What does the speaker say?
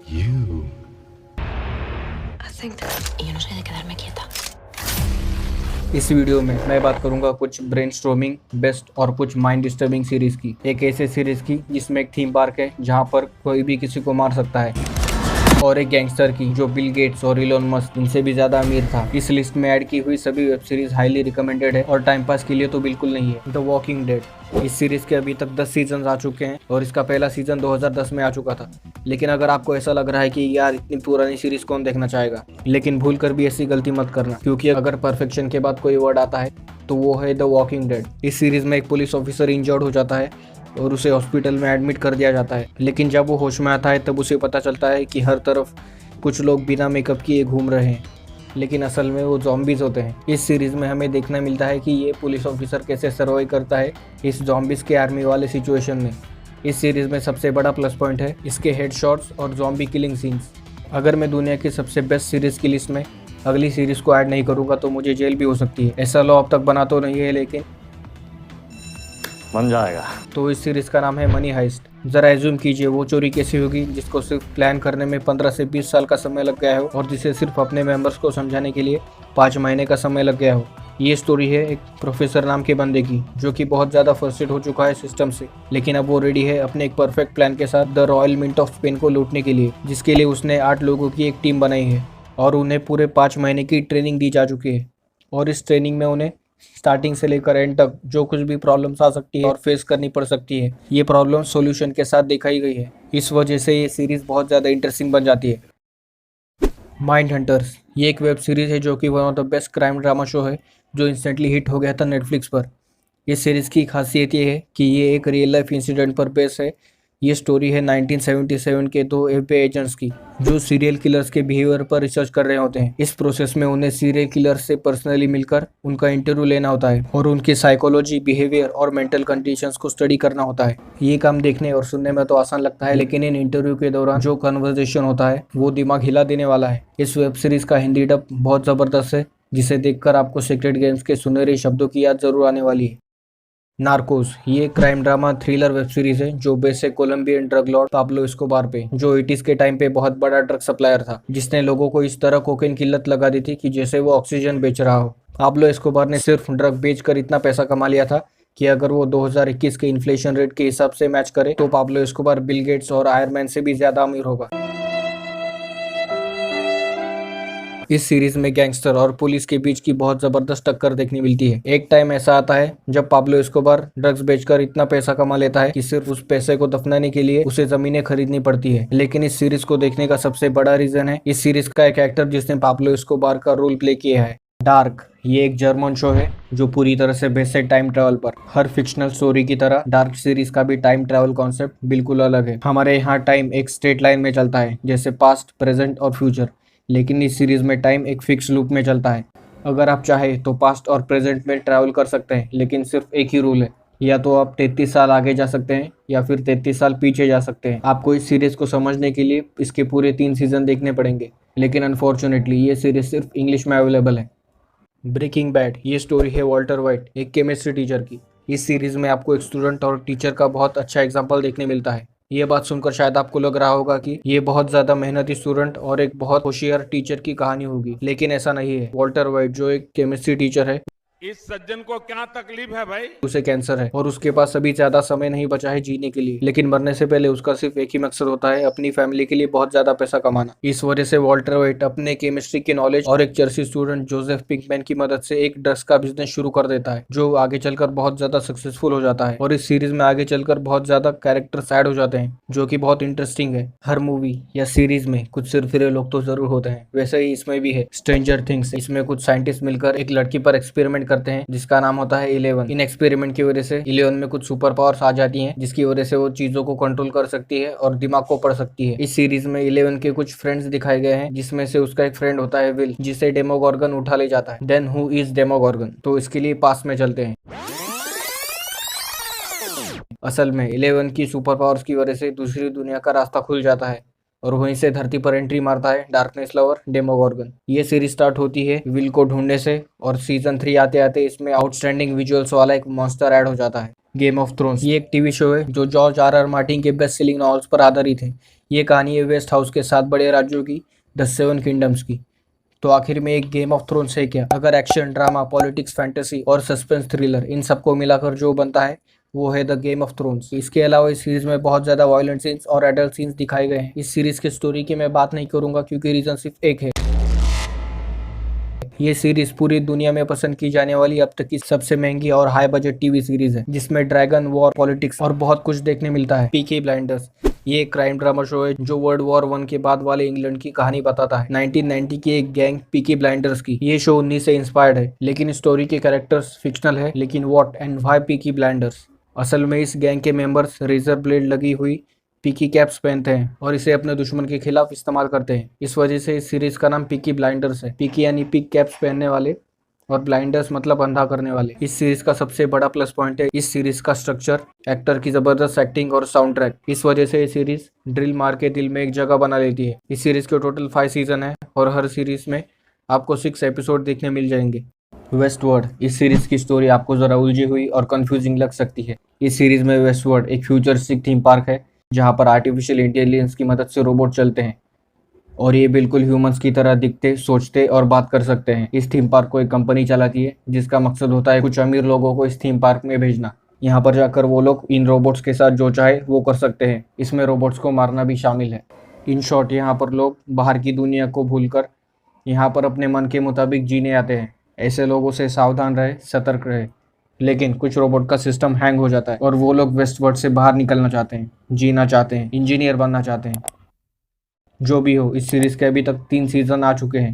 You. I think that yo no soy de quedarme quieta. इस video में मैं बात करूंगा कुछ ब्रेनस्टॉर्मिंग बेस्ट और कुछ माइंड डिस्टर्बिंग सीरीज की। एक ऐसे सीरीज की जिसमें एक थीम पार्क है जहां पर कोई भी किसी को मार सकता है, और एक गैंगस्टर की जो बिल गेट्स और इलोन मस्क इनसे भी ज्यादा अमीर था। इस लिस्ट में ऐड की हुई सभी वेब सीरीज हाईली रिकमेंडेड है और टाइम पास के लिए तो बिल्कुल नहीं है। The walking dead. इस सीरीज के अभी तक 10 सीजन आ चुके हैं और इसका पहला सीजन 2010 में आ चुका था। लेकिन अगर आपको ऐसा लग रहा है कि यार इतनी पुरानी सीरीज कौन देखना चाहेगा, लेकिन भूल कर भी ऐसी गलती मत करना, क्योंकि अगर परफेक्शन के बाद कोई वर्ड आता है तो वो है द वॉकिंग डेड। इस सीरीज में एक पुलिस ऑफिसर इंजर्ड हो जाता है और उसे हॉस्पिटल में एडमिट कर दिया जाता है। लेकिन जब वो होश में आता है तब उसे पता चलता है कि हर तरफ कुछ लोग बिना मेकअप किए घूम रहे हैं, लेकिन असल में वो ज़ॉम्बीज़ होते हैं। इस सीरीज़ में हमें देखना मिलता है कि ये पुलिस ऑफिसर कैसे सर्वाइव करता है इस ज़ॉम्बीज़ के आर्मी वाले सिचुएशन में। इस सीरीज़ में सबसे बड़ा प्लस पॉइंट है इसके हेडशॉट्स और ज़ॉम्बी किलिंग सीन्स। अगर मैं दुनिया की सबसे बेस्ट सीरीज़ की लिस्ट में अगली सीरीज़ को ऐड नहीं करूँगा तो मुझे जेल भी हो सकती है। ऐसा लॉ अब तक बना तो नहीं है, लेकिन बन जाएगा। तो इस सीरीज़ का नाम है मनी हाइस्ट। ज़रा एज्यूम कीजिए वो चोरी कैसी होगी जिसको सिर्फ प्लान करने में 15 से 20 साल का समय लग गया हो और जिसे सिर्फ अपने मेंबर्स को समझाने के लिए 5 महीने का समय लग गया हो। ये स्टोरी है एक प्रोफेसर नाम के बंदे की जो कि बहुत ज़्यादा फ्रस्ट्रेट हो चुका है सिस्टम से, लेकिन अब वो रेडी है अपने एक परफेक्ट प्लान के साथ the Royal Mint of Spain को लूटने के लिए, जिसके लिए उसने 8 लोगों की एक टीम बनाई है और उन्हें पूरे 5 महीने की ट्रेनिंग दी जा चुकी है। और इस ट्रेनिंग में उन्हें स्टार्टिंग से लेकर एंड तक जो कुछ भी प्रॉब्लम्स आ सकती है और फेस करनी पड़ सकती है, ये प्रॉब्लम सॉल्यूशन के साथ दिखाई गई है। इस वजह से ये सीरीज बहुत ज़्यादा इंटरेस्टिंग बन जाती है। Mind hunters. ये एक वेब सीरीज है जो कि one of the best crime drama show है जो इंस्टेंटली हिट हो गया था नेटफ्लिक्स पर। इस सीरीज़ की खासियत ये है कि ये एक रियल लाइफ इंसिडेंट पर बेस है। ये स्टोरी है 1977 के 2 FBI एजेंट्स की जो सीरियल किलर्स के बिहेवियर पर रिसर्च कर रहे होते हैं। इस प्रोसेस में उन्हें सीरियल किलर्स से पर्सनली मिलकर उनका इंटरव्यू लेना होता है और उनकी साइकोलॉजी, बिहेवियर और मेंटल कंडीशंस को स्टडी करना होता है। ये काम देखने और सुनने में तो आसान लगता है, लेकिन इन इंटरव्यू के दौरान जो कन्वर्सेशन होता है वो दिमाग हिला देने वाला है। इस वेब सीरीज का हिंदी डब बहुत ज़बरदस्त है, जिसे देखकर आपको सीक्रेट गेम्स के सुनहरे शब्दों की याद जरूर आने वाली है। नार्कोस। ये crime drama thriller web series है जो बेस है Colombian drug lord Pablo Escobar पे, जो 80s के टाइम पे बहुत बड़ा ड्रग सप्लायर था, जिसने लोगों को इस तरह कोकेन की लत लगा दी थी कि जैसे वो ऑक्सीजन बेच रहा हो। पाब्लो एस्कोबार ने सिर्फ ड्रग बेचकर इतना पैसा कमा लिया था कि अगर वो 2021 के इन्फ्लेशन रेट के हिसाब से मैच करे तो पाब्लो एस्कोबार बिल गेट्स और आयरन मैन से भी ज्यादा अमीर होगा। इस सीरीज में गैंगस्टर और पुलिस के बीच की बहुत जबरदस्त टक्कर देखने मिलती है। एक टाइम ऐसा आता है जब पाब्लो एस्कोबार ड्रग्स बेचकर इतना पैसा कमा लेता है कि सिर्फ उस पैसे को दफनाने के लिए उसे जमीनें खरीदनी पड़ती है। लेकिन इस सीरीज को देखने का सबसे बड़ा रीजन है इस सीरीज का एक एक्टर जिसने पाब्लो एस्कोबार का रोल प्ले किया है, डार्क। ये एक जर्मन शो है जो पूरी तरह से बेस्ड है टाइम ट्रैवल पर। हर फिक्शनल स्टोरी की तरह डार्क सीरीज का भी टाइम ट्रैवल कॉन्सेप्ट बिल्कुल अलग है। हमारे यहाँ टाइम एक स्ट्रेट लाइन में चलता है जैसे पास्ट, प्रेजेंट और फ्यूचर, लेकिन इस सीरीज में टाइम एक फिक्स लूप में चलता है। अगर आप चाहें तो पास्ट और प्रेजेंट में ट्रैवल कर सकते हैं, लेकिन सिर्फ एक ही रूल है, या तो आप 33 साल आगे जा सकते हैं या फिर 33 साल पीछे जा सकते हैं। आपको इस सीरीज को समझने के लिए इसके पूरे 3 सीजन देखने पड़ेंगे, लेकिन अनफॉर्चुनेटली ये सीरीज सिर्फ इंग्लिश में अवेलेबल है। Breaking Bad. ये स्टोरी है वॉल्टर वाइट, एक केमिस्ट्री टीचर की। इस सीरीज में आपको एक स्टूडेंट और टीचर का बहुत अच्छा एग्जाम्पल देखने मिलता है। ये बात सुनकर शायद आपको लग रहा होगा कि ये बहुत ज्यादा मेहनती स्टूडेंट और एक बहुत होशियार टीचर की कहानी होगी, लेकिन ऐसा नहीं है। वॉल्टर वाइट जो एक केमिस्ट्री टीचर है, इस सज्जन को क्या तकलीफ है भाई? उसे कैंसर है और उसके पास अभी ज्यादा समय नहीं बचा है जीने के लिए, लेकिन मरने से पहले उसका सिर्फ एक ही मकसद होता है, अपनी फैमिली के लिए बहुत ज्यादा पैसा कमाना। इस वजह से वॉल्टर वाइट अपने केमिस्ट्री की नॉलेज और एक चर्ची स्टूडेंट जोसेफ पिंकमैन की मदद से एक ड्रग्स का बिजनेस शुरू कर देता है, जो आगे चलकर बहुत ज्यादा सक्सेसफुल हो जाता है। और इस सीरीज में आगे चलकर बहुत ज्यादा कैरेक्टर्स ऐड हो जाते हैं जो कि बहुत इंटरेस्टिंग है। हर मूवी या सीरीज में कुछ सिरफिरे लोग तो जरूर होते हैं, वैसे ही इसमें भी है स्ट्रेंजर थिंग्स। इसमें कुछ साइंटिस्ट मिलकर एक लड़की पर एक्सपेरिमेंट करते हैं जिसका नाम होता है 11। इन एक्सपेरिमेंट की वजह से 11 में कुछ सुपर पावर्स आ जाती हैं, जिसकी वजह से वो चीजों को कंट्रोल कर सकती है और दिमाग को पढ़ सकती है। इस सीरीज में 11 के कुछ फ्रेंड्स दिखाए गए हैं, जिसमें से उसका एक फ्रेंड होता है विल, जिसे डेमोगोर्गन उठा ले जाता है। Then who is Demogorgon? तो इसके लिए पास में चलते हैं। असल में 11 की सुपर पावर्स की वजह से दूसरी दुनिया का रास्ता खुल जाता है और वहीं से धरती पर एंट्री मारता है डार्कनेस लवर डेमोगोर्गन। ये सीरीज स्टार्ट होती है विल को ढूंढने से और सीजन 3 आते आते इसमें आउटस्टैंडिंग विजुअल्स वाला एक मॉन्स्टर ऐड हो जाता है। गेम ऑफ थ्रोन्स ये एक टीवी शो है जो जॉर्ज आर आर मार्टिन के बेस्ट सेलिंग नॉवेल्स पर आधारित है। ये कहानी है वेस्ट हाउस के 7 बड़े राज्यों की, द 7 किंगडम्स की। तो आखिर में एक गेम ऑफ थ्रोन्स है क्या? अगर एक्शन, ड्रामा, पॉलिटिक्स, फैंटेसी और सस्पेंस थ्रिलर इन सबको मिलाकर जो बनता है वो है द गेम ऑफ थ्रोन्स। इसके अलावा इस सीरीज में बहुत ज्यादा वायलेंट सीन्स और एडल्ट सीन्स दिखाए गए हैं। इस सीरीज की स्टोरी की मैं बात नहीं करूंगा क्योंकि रीजन सिर्फ एक है। ये सीरीज पूरी दुनिया में पसंद की जाने वाली अब तक की सबसे महंगी और हाई बजट टीवी सीरीज है, जिसमें ड्रैगन वॉर, पॉलिटिक्स और बहुत कुछ देखने मिलता है। पीकी ब्लाइंडर्स ये एक क्राइम ड्रामा शो है जो वर्ल्ड वॉर 1 के बाद वाले इंग्लैंड की कहानी बताता है। 1990 की एक गैंग पीकी ब्लाइंडर्स की। ये शो 19 से इंस्पायर्ड है, लेकिन स्टोरी के कैरेक्टर्स फिक्शनल है। लेकिन what and why Peaky blinders? असल में इस गैंग के मेंबर्स रेजर ब्लेड लगी हुई पीकी कैप्स पहनते हैं और इसे अपने दुश्मन के खिलाफ इस्तेमाल करते हैं। इस वजह से इस सीरीज का नाम पीकी ब्लाइंडर्स है। पीकी यानी पिक कैप्स पहनने वाले और ब्लाइंडर्स मतलब अंधा करने वाले। इस सीरीज का सबसे बड़ा प्लस पॉइंट है इस सीरीज का स्ट्रक्चर, एक्टर की जबरदस्त एक्टिंग और साउंड ट्रैक। इस वजह से ये सीरीज ड्रिल मार के दिल में एक जगह बना लेती है। इस सीरीज के टोटल 5 सीजन है और हर सीरीज में आपको 6 एपिसोड देखने मिल जाएंगे। वेस्टवर्ल्ड इस सीरीज की स्टोरी आपको जरा उलझी हुई और कंफ्यूजिंग लग सकती है। इस सीरीज में वेस्टवर्ल्ड एक फ्यूचरिस्टिक थीम पार्क है जहाँ पर आर्टिफिशियल इंटेलिजेंस की मदद से रोबोट चलते हैं और ये बिल्कुल ह्यूमंस की तरह दिखते, सोचते और बात कर सकते हैं। इस थीम पार्क को एक कंपनी चलाती है जिसका मकसद होता है कुछ अमीर लोगों को इस थीम पार्क में भेजना। यहाँ पर जाकर वो लोग इन रोबोट्स के साथ जो चाहे वो कर सकते हैं। इसमें रोबोट्स को मारना भी शामिल है। इन शॉर्ट यहाँ पर लोग बाहर की दुनिया को भूलकर यहाँ पर अपने मन के मुताबिक जीने आते हैं। ऐसे लोगों से सावधान रहे, सतर्क रहे। लेकिन कुछ रोबोट का सिस्टम हैंग हो जाता है और वो लोग वेस्टवर्ल्ड से बाहर निकलना चाहते हैं, जीना चाहते हैं, इंजीनियर बनना चाहते हैं। जो भी हो, इस सीरीज के अभी तक 3 सीजन आ चुके हैं